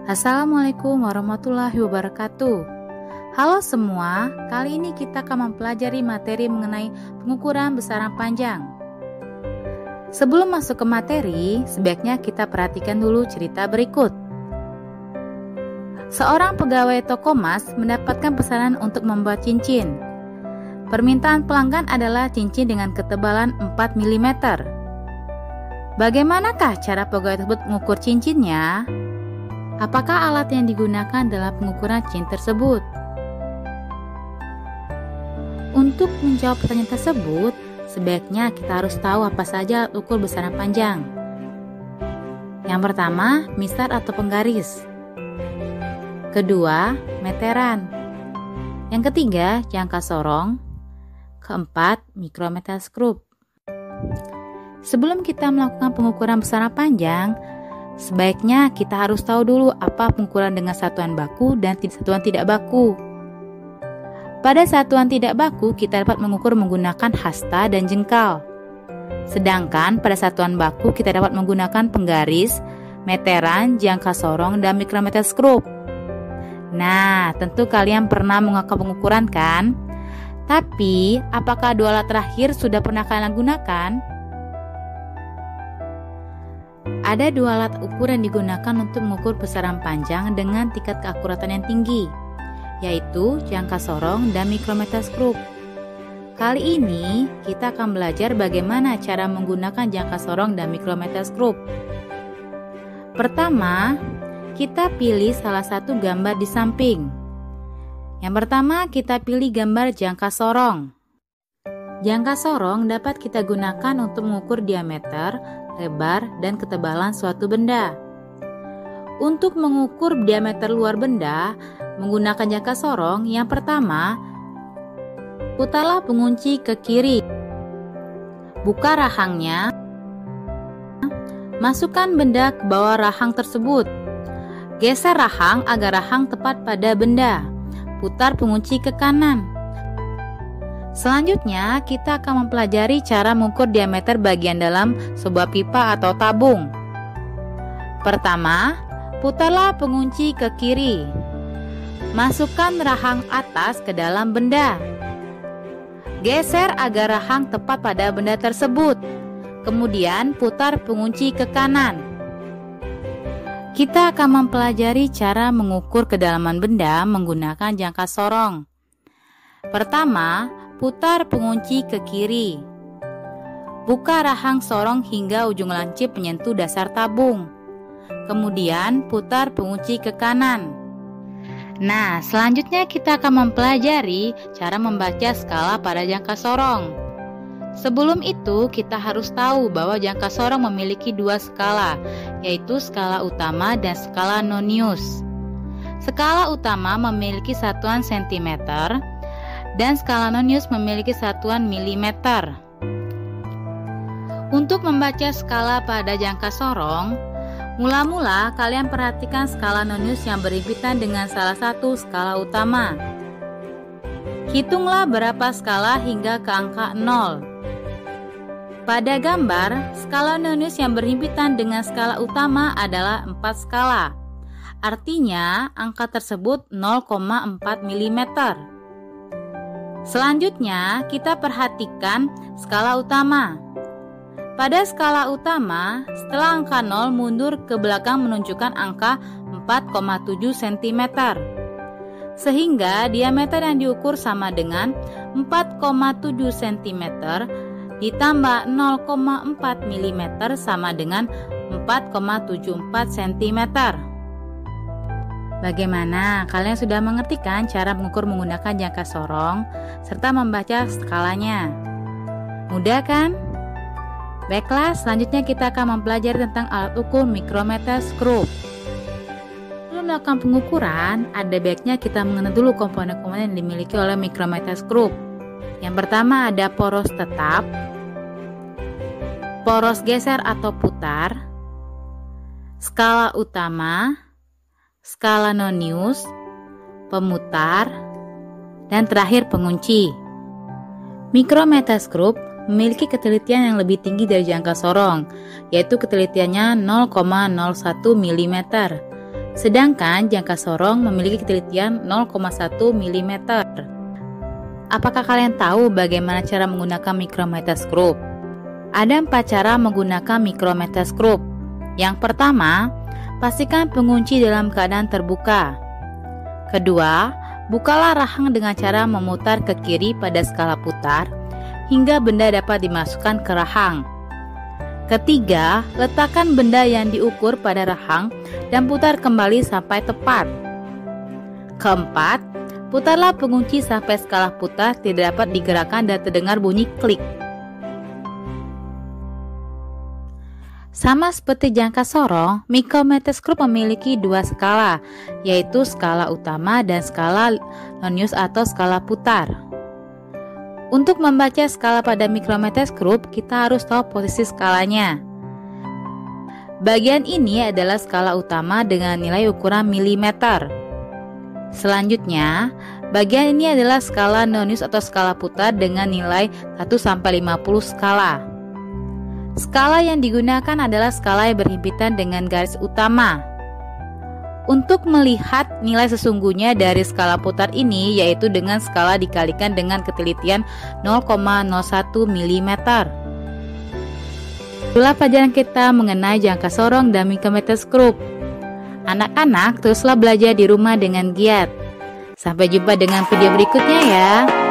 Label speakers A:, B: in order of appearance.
A: Assalamualaikum warahmatullahi wabarakatuh. Halo semua, kali ini kita akan mempelajari materi mengenai pengukuran besaran panjang. Sebelum masuk ke materi, sebaiknya kita perhatikan dulu cerita berikut. Seorang pegawai toko emas mendapatkan pesanan untuk membuat cincin. Permintaan pelanggan adalah cincin dengan ketebalan 4 mm. Bagaimanakah cara pegawai tersebut mengukur cincinnya? Apakah alat yang digunakan dalam pengukuran cincin tersebut? Untuk menjawab pertanyaan tersebut, sebaiknya kita harus tahu apa saja alat ukur besaran panjang. Yang pertama, mistar atau penggaris. Kedua, meteran. Yang ketiga, jangka sorong. Keempat, mikrometer skrup. Sebelum kita melakukan pengukuran besaran panjang, sebaiknya kita harus tahu dulu apa pengukuran dengan satuan baku dan satuan tidak baku. Pada satuan tidak baku, kita dapat mengukur menggunakan hasta dan jengkal. Sedangkan pada satuan baku, kita dapat menggunakan penggaris, meteran, jangka sorong, dan mikrometer skrup. Nah, tentu kalian pernah melakukan pengukuran kan? Tapi, apakah dua alat terakhir sudah pernah kalian gunakan? Ada dua alat ukur yang digunakan untuk mengukur besaran panjang dengan tingkat keakuratan yang tinggi, yaitu jangka sorong dan mikrometer skrup. Kali ini kita akan belajar bagaimana cara menggunakan jangka sorong dan mikrometer skrup. Pertama, kita pilih salah satu gambar di samping. Yang pertama, kita pilih gambar jangka sorong. Jangka sorong dapat kita gunakan untuk mengukur diameter, lebar, dan ketebalan suatu benda. Untuk mengukur diameter luar benda menggunakan jangka sorong, yang pertama, putarlah pengunci ke kiri. Buka rahangnya. Masukkan benda ke bawah rahang tersebut. Geser rahang agar rahang tepat pada benda. Putar pengunci ke kanan. Selanjutnya, kita akan mempelajari cara mengukur diameter bagian dalam sebuah pipa atau tabung. Pertama, putarlah pengunci ke kiri. Masukkan rahang atas ke dalam benda. Geser agar rahang tepat pada benda tersebut. Kemudian, putar pengunci ke kanan. Kita akan mempelajari cara mengukur kedalaman benda menggunakan jangka sorong. Pertama, putar pengunci ke kiri. Buka rahang sorong hingga ujung lancip menyentuh dasar tabung. Kemudian putar pengunci ke kanan. Nah, selanjutnya kita akan mempelajari cara membaca skala pada jangka sorong. Sebelum itu, kita harus tahu bahwa jangka sorong memiliki dua skala, yaitu skala utama dan skala nonius. Skala utama memiliki satuan cm, dan skala nonius memiliki satuan milimeter. Untuk membaca skala pada jangka sorong, mula-mula kalian perhatikan skala nonius yang berhimpitan dengan salah satu skala utama. Hitunglah berapa skala hingga ke angka 0. Pada gambar, skala nonius yang berhimpitan dengan skala utama adalah 4 skala. Artinya, angka tersebut 0,4 mm. Selanjutnya, kita perhatikan skala utama. Pada skala utama, setelah angka 0 mundur ke belakang menunjukkan angka 4,7 cm. Sehingga diameter yang diukur sama dengan 4,7 cm ditambah 0,4 mm sama dengan 4,74 cm. Bagaimana? Kalian sudah mengerti kan cara mengukur menggunakan jangka sorong serta membaca skalanya? Mudah kan? Baiklah, selanjutnya kita akan mempelajari tentang alat ukur mikrometer skrup. Sebelum melakukan pengukuran, ada baiknya kita mengenal dulu komponen-komponen yang dimiliki oleh mikrometer skrup. Yang pertama ada poros tetap, poros geser atau putar, skala utama, skala nonius, pemutar, dan terakhir pengunci. Mikrometer skrup memiliki ketelitian yang lebih tinggi dari jangka sorong, yaitu ketelitiannya 0,01 mm. Sedangkan jangka sorong memiliki ketelitian 0,1 mm. Apakah kalian tahu bagaimana cara menggunakan mikrometeskop? Ada 4 cara menggunakan mikrometeskop. Yang pertama, pastikan pengunci dalam keadaan terbuka. Kedua, bukalah rahang dengan cara memutar ke kiri pada skala putar hingga benda dapat dimasukkan ke rahang. Ketiga, letakkan benda yang diukur pada rahang dan putar kembali sampai tepat. Keempat, putarlah pengunci sampai skala putar tidak dapat digerakkan dan terdengar bunyi klik. Sama seperti jangka sorong, mikrometeskop memiliki 2 skala, yaitu skala utama dan skala Longius atau skala putar. Untuk membaca skala pada mikrometeskop, kita harus tahu posisi skalanya. Bagian ini adalah skala utama dengan nilai ukuran milimeter. Selanjutnya, bagian ini adalah skala Longius atau skala putar dengan nilai 1-50 skala. Skala yang digunakan adalah skala yang berhimpitan dengan garis utama. Untuk melihat nilai sesungguhnya dari skala putar ini, yaitu dengan skala dikalikan dengan ketelitian 0,01 mm. Itulah pelajaran kita mengenai jangka sorong dan mikrometeskop. Anak-anak, teruslah belajar di rumah dengan giat. Sampai jumpa dengan video berikutnya ya.